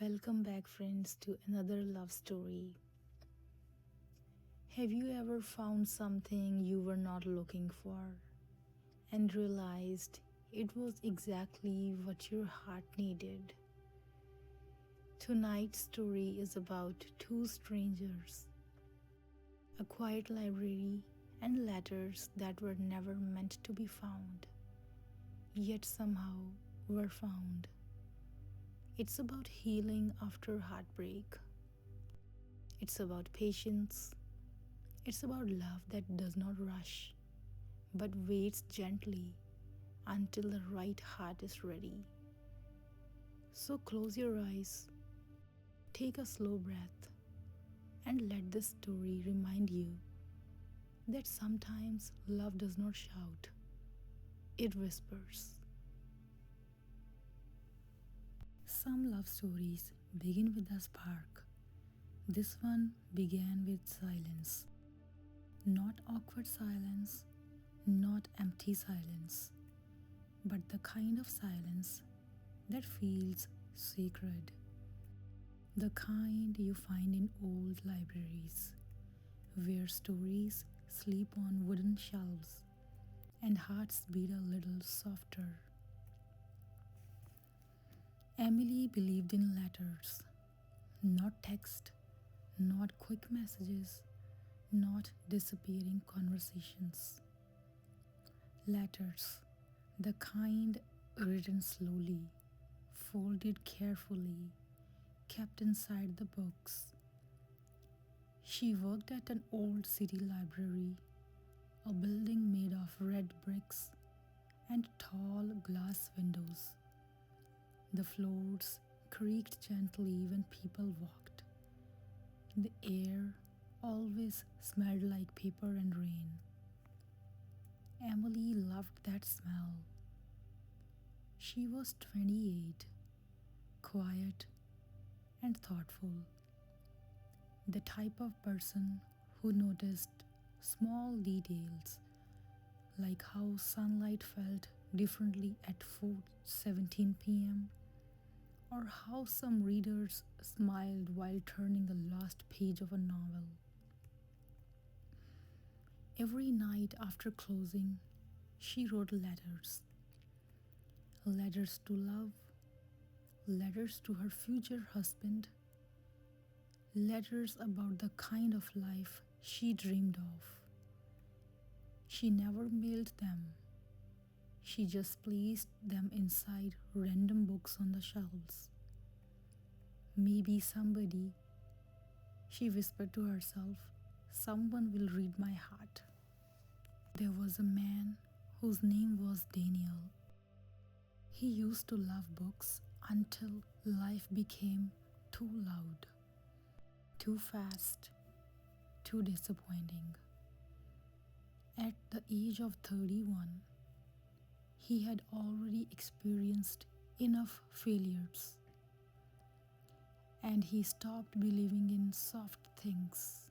Welcome back, friends, to another love story. Have you ever found something you were not looking for and realized it was exactly what your heart needed? Tonight's story is about two strangers, a quiet library, and letters that were never meant to be found, yet somehow were found. It's about healing after heartbreak. It's about patience. It's about love that does not rush, but waits gently until the right heart is ready. So close your eyes, take a slow breath, and let this story remind you that sometimes love does not shout, it whispers. Some love stories begin with a spark. This one began with silence. Not awkward silence, not empty silence, but the kind of silence that feels sacred. The kind you find in old libraries, where stories sleep on wooden shelves and hearts beat a little softer. Emily believed in letters, not text, not quick messages, not disappearing conversations. Letters, the kind written slowly, folded carefully, kept inside the books. She worked at an old city library, a building made of red bricks and tall glass windows. The floors creaked gently when people walked. The air always smelled like paper and rain. Emily loved that smell. She was 28, quiet and thoughtful, the type of person who noticed small details like how sunlight felt differently at 4:17 p.m. or how some readers smiled while turning the last page of a novel. Every night after closing, she wrote letters. Letters to love, letters to her future husband, letters about the kind of life she dreamed of. She never mailed them. She just placed them inside random books on the shelves. Maybe somebody, she whispered to herself, someone will read my heart. There was a man whose name was Daniel. He used to love books until life became too loud, too fast, too disappointing. At the age of 31, he had already experienced enough failures and he stopped believing in soft things.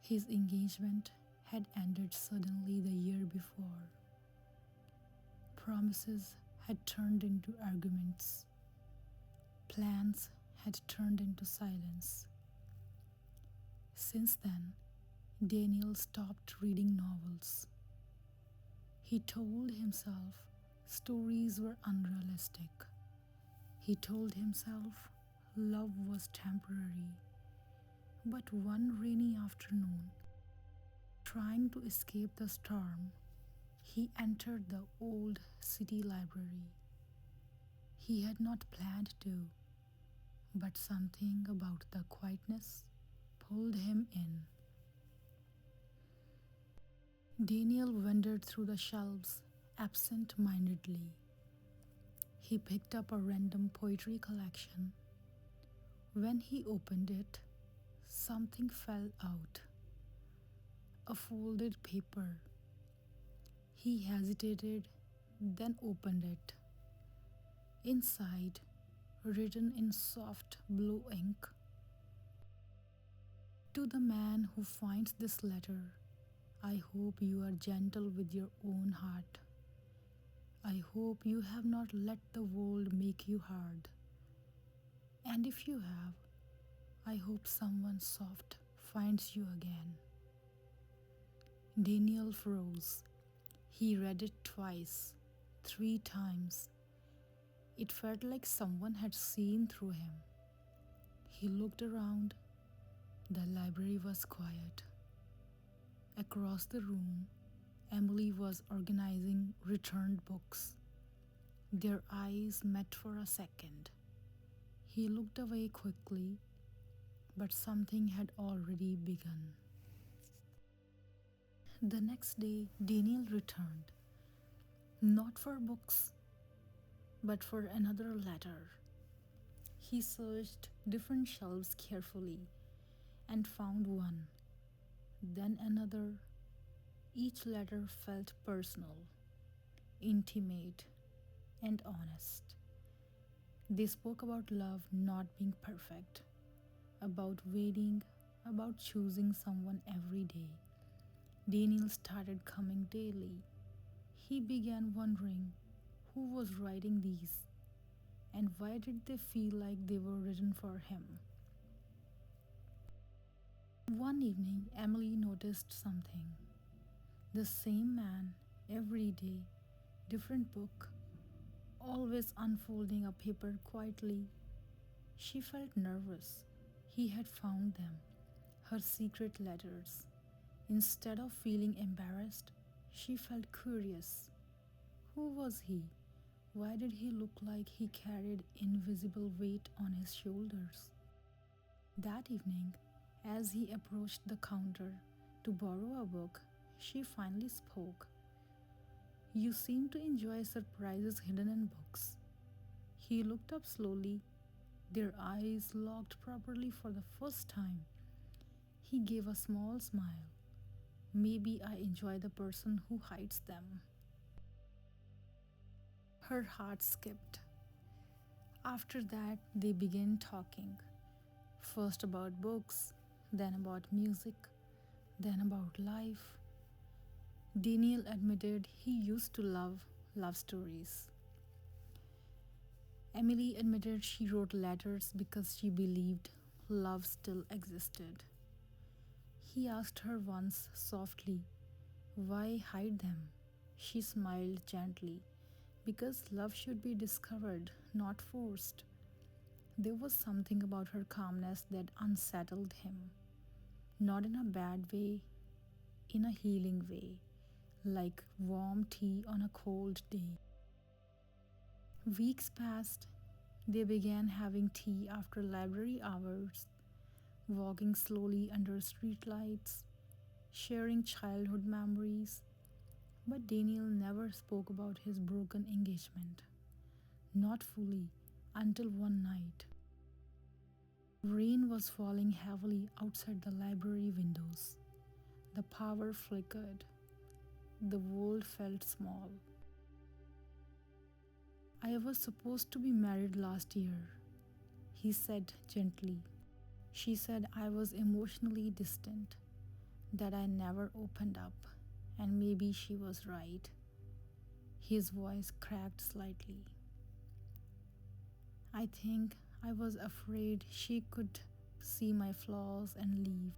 His engagement had ended suddenly the year before. Promises had turned into arguments. Plans had turned into silence. Since then, Daniel stopped reading novels. He told himself stories were unrealistic. He told himself love was temporary. But one rainy afternoon, trying to escape the storm, he entered the old city library. He had not planned to, but something about the quietness pulled him in. Daniel wandered through the shelves absent mindedly. He picked up a random poetry collection. When he opened it, something fell out. A folded paper. He hesitated, then opened it. Inside, written in soft blue ink, to the man who finds this letter, I hope you are gentle with your own heart. I hope you have not let the world make you hard. And if you have, I hope someone soft finds you again. Daniel froze. He read it twice, 3 times. It felt like someone had seen through him. He looked around. The library was quiet. Across the room, Emily was organizing returned books. Their eyes met for a second. He looked away quickly, but something had already begun. The next day, Daniel returned, not for books, but for another letter. He searched different shelves carefully and found one, then another. Each letter felt personal, intimate, and honest. They spoke about love not being perfect, about waiting, about choosing someone every day. Daniel started coming daily. He began wondering who was writing these and why did they feel like they were written for him. One evening, Emily noticed something. The same man, every day, different book, always unfolding a paper quietly. She felt nervous. He had found them, her secret letters. Instead of feeling embarrassed, she felt curious. Who was he? Why did he look like he carried invisible weight on his shoulders? That evening, as he approached the counter to borrow a book, she finally spoke. You seem to enjoy surprises hidden in books. He looked up slowly. Their eyes locked properly for the first time. He gave a small smile. Maybe I enjoy the person who hides them. Her heart skipped. After that, they began talking. First about books, then about music, then about life. Daniel admitted he used to love love stories. Emily admitted she wrote letters because she believed love still existed. He asked her once softly, why hide them? She smiled gently, because love should be discovered, not forced. There was something about her calmness that unsettled him, not in a bad way, in a healing way, like warm tea on a cold day. Weeks passed. They began having tea after library hours, walking slowly under streetlights, sharing childhood memories. But Daniel never spoke about his broken engagement, not fully, until one night. Rain was falling heavily outside the library windows. The power flickered. The world felt small. I was supposed to be married last year, he said gently. She said I was emotionally distant, that I never opened up, and maybe she was right. His voice cracked slightly. I think I was afraid she could see my flaws and leave.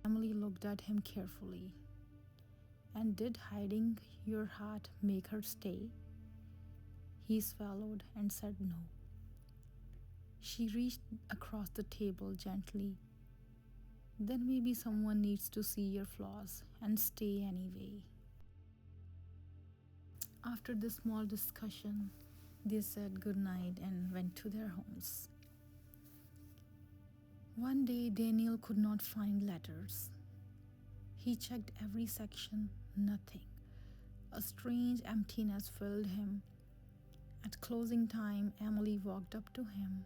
Emily looked at him carefully. And did hiding your heart make her stay? He swallowed and said no. She reached across the table gently. Then maybe someone needs to see your flaws and stay anyway. After this small discussion, they said goodnight and went to their homes. One day, Daniel could not find letters. He checked every section, nothing. A strange emptiness filled him. At closing time, Emily walked up to him.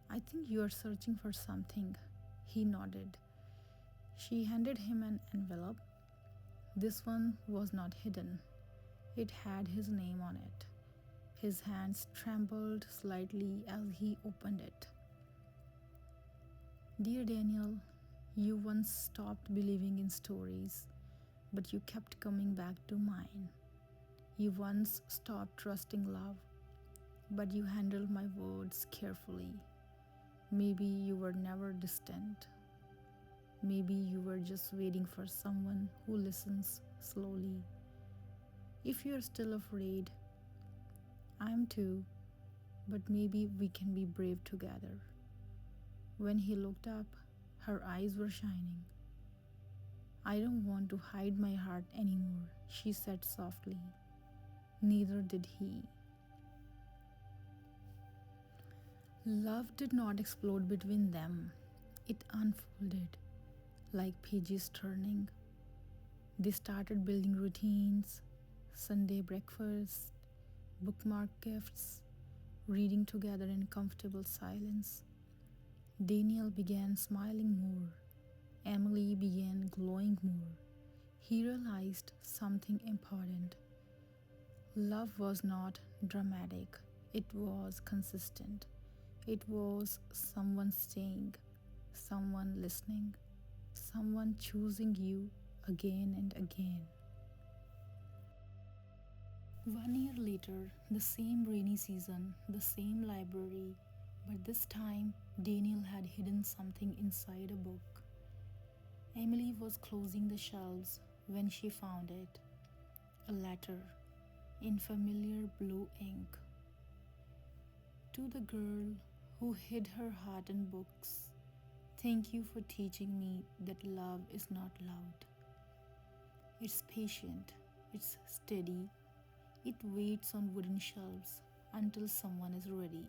I think you are searching for something. He nodded. She handed him an envelope. This one was not hidden. It had his name on it. His hands trembled slightly as he opened it. Dear Daniel, you once stopped believing in stories, but you kept coming back to mine. You once stopped trusting love, but you handled my words carefully. Maybe you were never distant. Maybe you were just waiting for someone who listens slowly. If you're still afraid, I'm too, but maybe we can be brave together. When he looked up, her eyes were shining. I don't want to hide my heart anymore, she said softly. Neither did he. Love did not explode between them. It unfolded, like pages turning. They started building routines, Sunday breakfast, bookmark gifts, reading together in comfortable silence. Daniel began smiling more. Emily began glowing more. He realized something important. Love was not dramatic, it was consistent. It was someone staying, someone listening, someone choosing you again and again. 1 year later, the same rainy season, the same library, but this time Daniel had hidden something inside a book. Emily was closing the shelves when she found it, a letter in familiar blue ink. To the girl who hid her heart in books, thank you for teaching me that love is not loud. It's patient, it's steady, it waits on wooden shelves until someone is ready.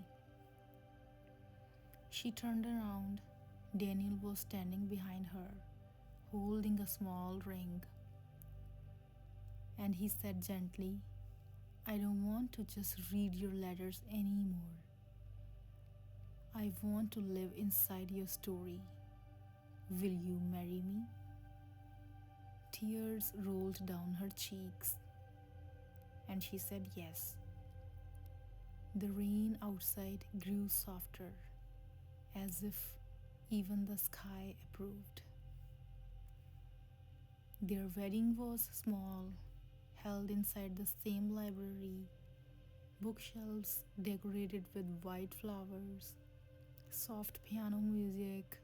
She turned around. Daniel was standing behind her, holding a small ring. And he said gently, I don't want to just read your letters anymore. I want to live inside your story. Will you marry me? Tears rolled down her cheeks, and she said yes. The rain outside grew softer, as if even the sky approved. Their wedding was small, held inside the same library, bookshelves decorated with white flowers, soft piano music,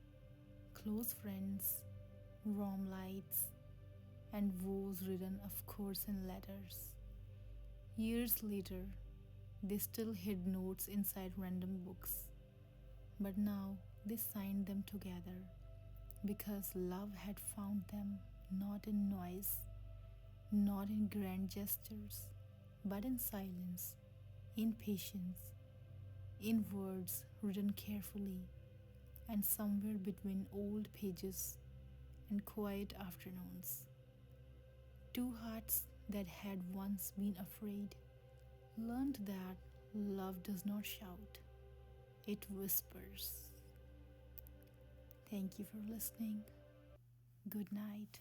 close friends, warm lights, and vows written, of course, in letters. Years later, they still hid notes inside random books, but now they signed them together because love had found them not in noise, not in grand gestures, but in silence, in patience, in words written carefully, and somewhere between old pages and quiet afternoons. Two hearts that had once been afraid learned that love does not shout, it whispers. Thank you for listening. Good night.